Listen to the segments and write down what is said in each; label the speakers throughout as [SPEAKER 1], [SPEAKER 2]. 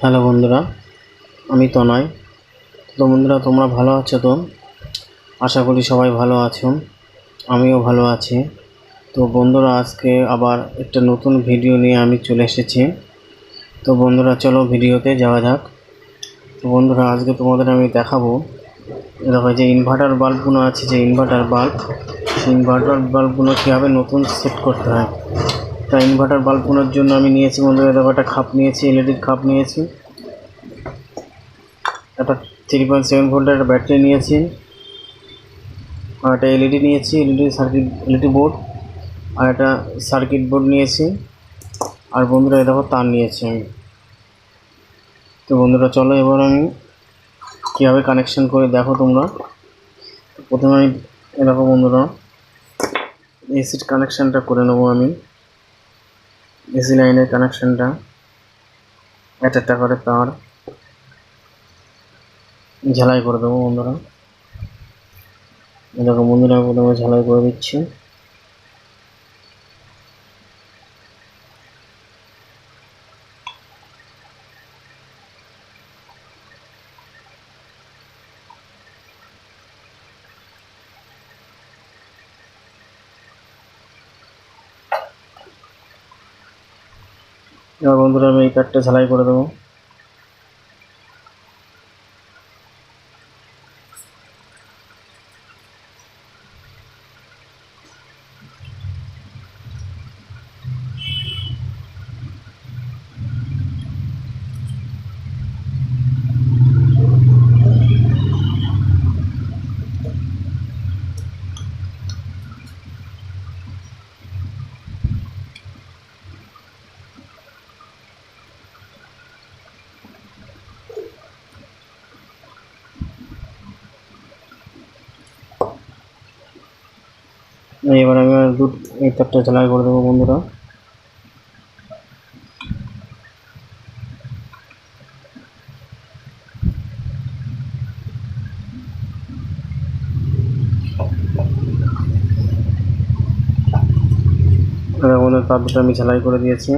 [SPEAKER 1] Hello বন্ধুরা, আমি তনয়। তো বন্ধুরা, তোমরা ভালো আছো তো? আশা করি সবাই ভালো আছো, আমিও ভালো আছি। তো বন্ধুরা, আজকে আবার একটা নতুন ভিডিও নিয়ে আমি চলে এসেছি। তো বন্ধুরা, চলো ভিডিওতে যাওয়া যাক। তো বন্ধুরা, আজকে তোমাদের আমি দেখাবো দেখো যে ইনভার্টার বাল্বগুলো আছে, যে ইনভার্টার বাল্বগুলো কীভাবে নতুন সেট করতে হয়। তা ইনভার্টার বাল্বগুলোর জন্য আমি নিয়েছি বন্ধুরা, দেখো একটা খাপ নিয়েছি, এলইডির খাপ নিয়েছি, একটা 3.7 ভোল্টের একটা ব্যাটারি নিয়েছি, আর একটা এলইডি নিয়েছি, এলইডি বোর্ড, আর একটা সার্কিট বোর্ড নিয়েছি, আর বন্ধুরা দেখো তার নিয়েছি আমি। তো বন্ধুরা চলো এবার আমি কীভাবে কানেকশন করে দেখো তোমরা। প্রথমে আমি দেখো বন্ধুরা এসির কানেকশানটা করে নেবো আমি। এসি লাইনের কানেকশানটা একটা করে তার ঝালাই করে দেবো বন্ধুরা। দেখো বন্ধুরা, প্রথমে ঝালাই করে দিচ্ছি। এবার বন্ধুরা আমি এই তারটা ঝালাই করে দেবো। এবার আমি এই তারটা ঝালাই করে দেবো বন্ধুরা। আমাদের তার দুটো আমি ঝালাই করে দিয়েছি।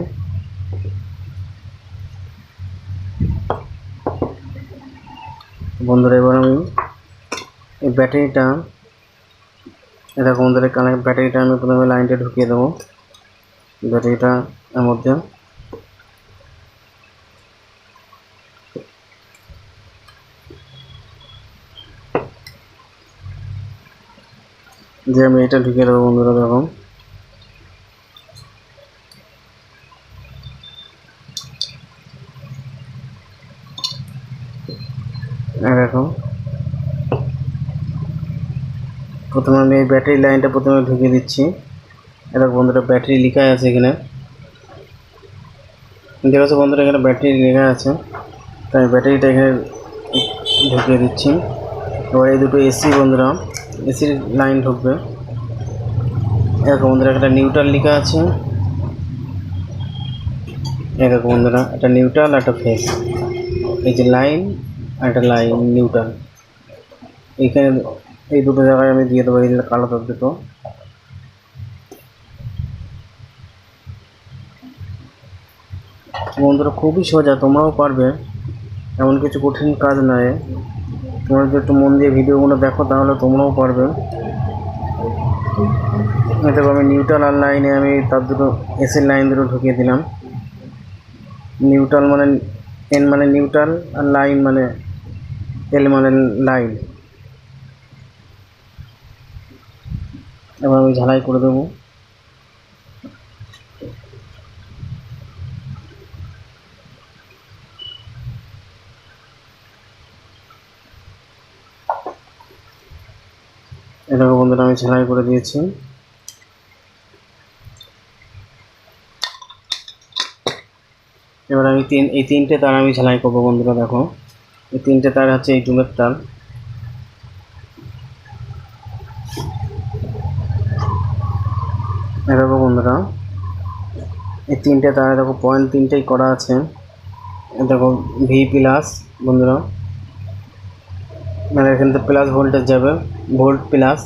[SPEAKER 1] বন্ধুরা এবার আমি এই ব্যাটারিটা বন্ধুরা ব্যাটারিটা আমি প্রথমে লাইনটা ঢুকিয়ে দেবো ব্যাটারিটা এর মধ্যে। যে আমি এটা ঢুকিয়ে দেবো বন্ধুরা। দেখো দেখো প্রথমে আমি এই ব্যাটারি লাইনটা প্রথমে ঢুকিয়ে দিচ্ছি। এটা বন্ধুরা ব্যাটারি লেখা আছে এখানে, দেখো বন্ধুরা এখানে ব্যাটারি লেখা আছে, তাই ব্যাটারিটা এখানে ঢুকিয়ে দিচ্ছি। এবার এই দুটো এসি বন্ধুরা, এসির লাইন ঢুকবে। দেখো বন্ধুরা একটা নিউট্রাল লেখা আছে, দেখো বন্ধুরা একটা নিউট্রাল একটা ফেজ, এই যে লাইন আর একটা লাইন নিউট্রাল, এইখানে এই দুটো জায়গায় আমি দিয়ে দেবো এই কালো তার দুটো। বন্ধুরা খুবই সোজা, তোমরাও পারবে, এমন কিছু কঠিন কাজ নয়। তোমরা যদি একটু মন দিয়ে ভিডিওগুলো দেখো তাহলে তোমরাও পারবে। দেখো আমি নিউট্রাল আর লাইনে আমি তার দুটো এসির লাইন দুটো ঢুকিয়ে দিলাম। নিউট্রাল মানে এন মানে নিউট্রাল, আর লাইন মানে এল মানে লাইন। এবার আমি ঝালাই করে দেবো। এটাকে বন্ধুরা আমি ঝালাই করে দিয়েছি। এবার আমি এই তিনটে তার আমি ঝালাই করবো বন্ধুরা। দেখো এই তিনটে তার হচ্ছে এই ডুমের তার। দেখো বন্ধুরা এই তিনটে তার দেখো পয়েন্ট তিনটেই করা আছে। দেখো ভি প্লাস বন্ধুরা, মানে এখান থেকে প্লাস ভোল্টেজ যাবে, ভোল্ট প্লাস।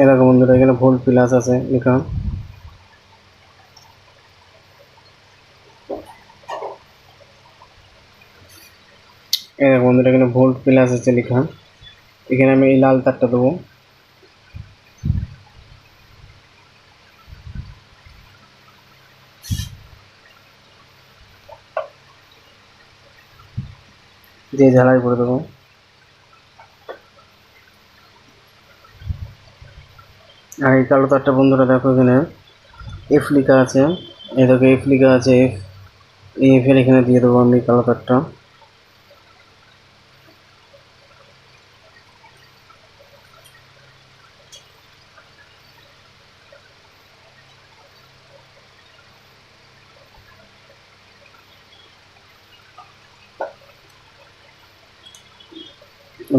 [SPEAKER 1] এরকম বন্ধুরা এখানে ভোল্ট প্লাস আছে লেখা। এই দেখো বন্ধুরা, এখানে ভোল্ট প্লাস আছে লেখা। এখানে আমি এই লাল তারটা দেবো। দিয়ে ঝালাই করে দেবো। আর এই কালো তারটা বন্ধুরা দেখো, এখানে এফ লেখা আছে। এই দেখো এফ লেখা আছে, এফ। এই এফ এর এখানে দিয়ে দেবো আমি কালো তারটা।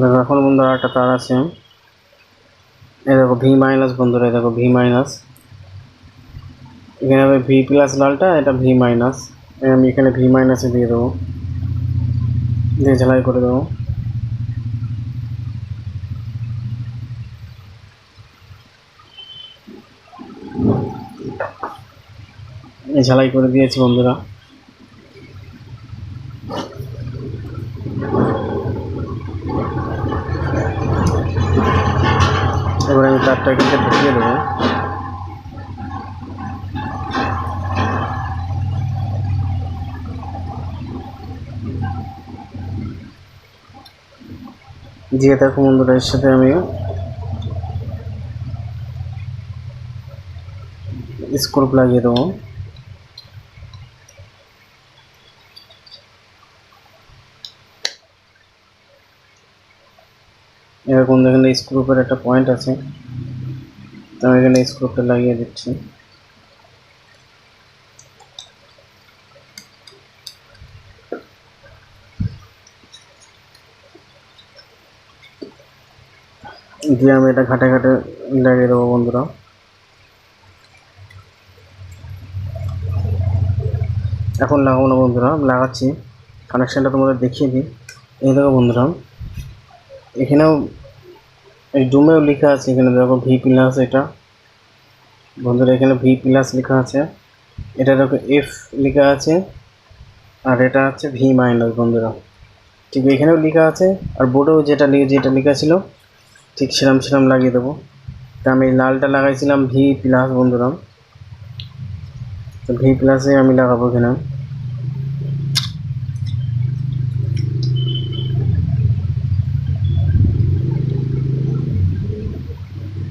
[SPEAKER 1] দেখো এখন বন্ধুরা একটা তার আছে। এই দেখো ভি মাইনাস বন্ধুরা, এই দেখো ভি মাইনাস। এখানে হবে ভি প্লাস লালটা, এটা ভি মাইনাস। আমি এখানে ভি মাইনাসে দিয়ে দেবো, দিয়ে ঝালাই করে দেবো। ঝালাই করে দিয়েছি বন্ধুরা। এবার আমি তারটা কিন্তু ঢুকিয়ে দেবো। দিয়ে দেখো বন্ধুরা, এর সাথে আমি স্ক্রু লাগিয়ে দেবো। এরকম এখানে স্ক্রুপের একটা পয়েন্ট আছে, তো আমি এখানে স্ক্রুপটা লাগিয়ে দিচ্ছি। দিয়ে আমি এটা ঘাটে ঘাটে লাগিয়ে দেবো বন্ধুরা। এখন লাগাবো না বন্ধুরা, লাগাচ্ছি। কানেকশানটা তোমাদের দেখিয়ে দিই। এই দেখো বন্ধুরা, এখানেও এই ডুমেও লেখা আছে। এখানে দেখো ভি প্লাস, এটা বন্ধুরা এখানে ভি প্লাস লেখা আছে। এটা দেখো এফ লেখা আছে, আর এটা হচ্ছে ভি মাইনাস বন্ধুরা। ঠিক এখানেও লেখা আছে, আর বোর্ডেও যেটা লেখা ছিল ঠিক সেরাম লাগিয়ে দেবো। তা আমি লালটা লাগাইছিলাম ভি প্লাস বন্ধুরা, তো ভি প্লাসে আমি লাগাবো এখানে।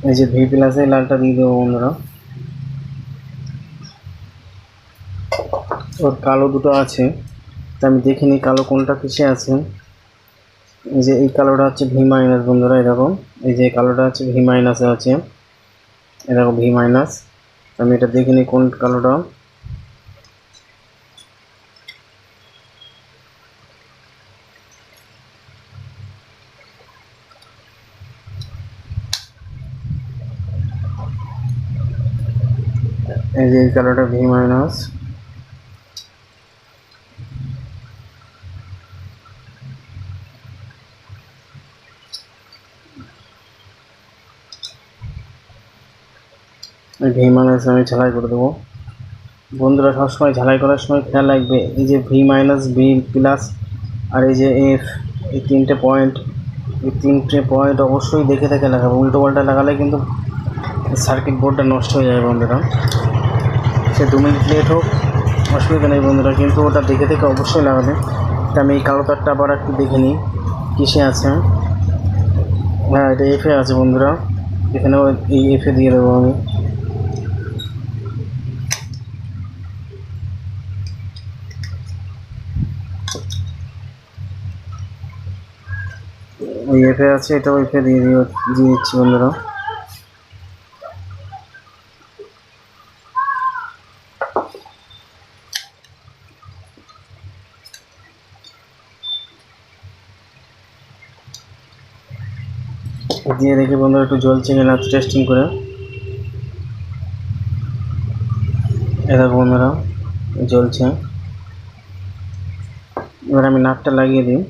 [SPEAKER 1] এই যে ভি প্লাসে লালটা দিয়ে দেবো বন্ধুরা। ওর কালো দুটো আছে, তা আমি দেখিনি কালো কোনটা কিসে আছে। এই যে এই কালোটা হচ্ছে ভি মাইনাস বন্ধুরা, এই দেখো এই যে কালোটা হচ্ছে ভি মাইনাসে আছে। এই দেখো ভি মাইনাস, আমি এটা দেখিনি কোন কালোটা। এই যে এই কালোটা ভি মাইনাস। এই ভি মাইনাস আমি ঝালাই করে দেবো বন্ধুরা। সবসময় ঝালাই করার সময় খেয়াল রাখবে, এই যে ভি মাইনাস, ভি প্লাস আর এই যে এফ, এই তিনটে পয়েন্ট অবশ্যই দেখে দেখে লাগাবে। উল্টো পাল্টা লাগালে কিন্তু সার্কিট বোর্ডটা নষ্ট হয়ে যাবে বন্ধুরা। সে 2 মিনিট লেট হোক অসুবিধা নেই বন্ধুরা, কিন্তু ওটা দেখে দেখে অবশ্যই লাগাবে। তা আমি এই কালো তারটা আবার একটু দেখে নিই কিসে আছে। হ্যাঁ, এটা এফে আছে বন্ধুরা, এখানেও এই এফে দিয়ে দেবো আমি। ওই এফে আছে, এটাও এফে দিয়ে দিচ্ছি বন্ধুরা। দিয়ে দেখি বন্ধুরা একটু জ্বলছে কিনা টেস্টিং করে। এটা বন্ধুরা জ্বলছে। এবার আমি নাটটা লাগিয়ে দিই।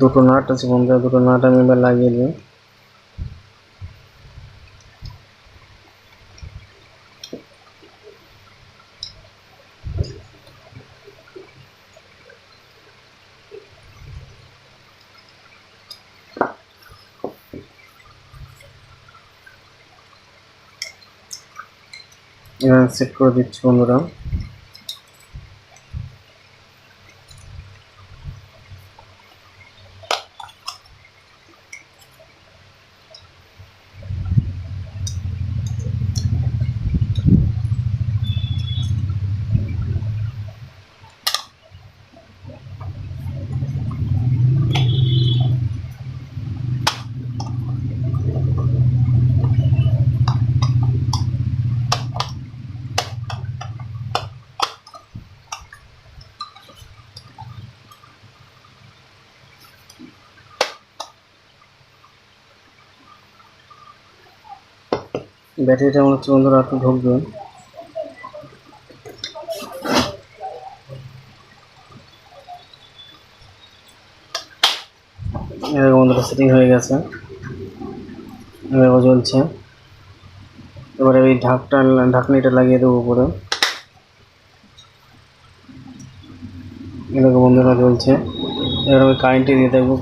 [SPEAKER 1] দুটো নাট আছে বন্ধুরা, দুটো নাট আমি এবার লাগিয়ে দিই। সেট করে দিচ্ছি বন্ধুরা। ব্যাটারিটা মনে হচ্ছে বন্ধুরা একটু ঢুকবে। বন্ধুরা সেটিং হয়ে গেছে, এবার জ্বলছে। এবারে এই ঢাকনিটা লাগিয়ে দেবো উপরে। এরকম বন্ধুরা জ্বলছে। এবার আমি কারেন্টে দিয়ে দেখবো।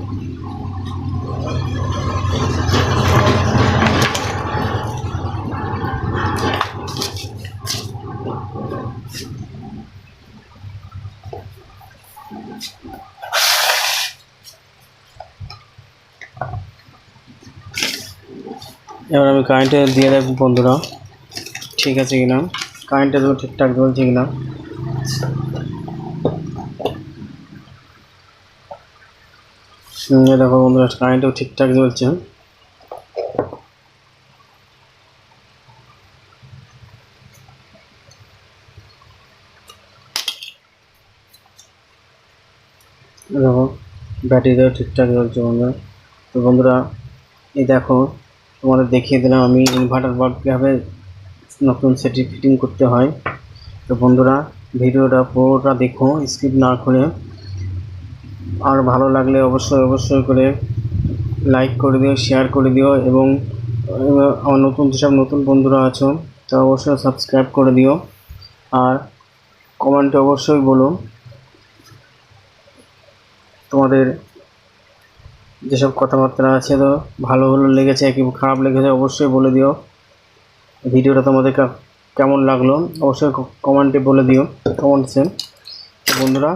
[SPEAKER 1] এবার আমি কারেন্টে দিয়ে দেখবো বন্ধুরা ঠিক আছে কিনা, কারেন্টটা তো ঠিকঠাক জ্বলছে কিনা। দেখো বন্ধুরা কারেন্টও ঠিকঠাক জ্বলছে। দেখো ব্যাটারিটাও ঠিকঠাক জ্বলছে বন্ধুরা। তো বন্ধুরা এই দেখো তোমাদের দেখিয়ে দিলাম আমি ইনভার্টার বাল্ব কীভাবে নতুন সেটি ফিটিং করতে হয়। তো বন্ধুরা ভিডিওটা পুরোটা দেখো স্কিপ না করে। আর ভালো লাগলে অবশ্যই করে লাইক করে দিও, শেয়ার করে দিও, এবং আমার যেসব নতুন বন্ধুরা আছো তা অবশ্যই সাবস্ক্রাইব করে দিও। আর কমেন্টে অবশ্যই বলো তোমাদের যেসব কথাবার্তা আছে, তো ভালো লেগেছে কি খারাপ লেগেছে অবশ্যই বলে দিও। ভিডিওটা তোমাদের কেমন লাগলো অবশ্যই কমেন্টে বলে দিও, কমেন্টসে। বন্ধুরা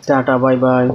[SPEAKER 1] টাটা, বাই বাই।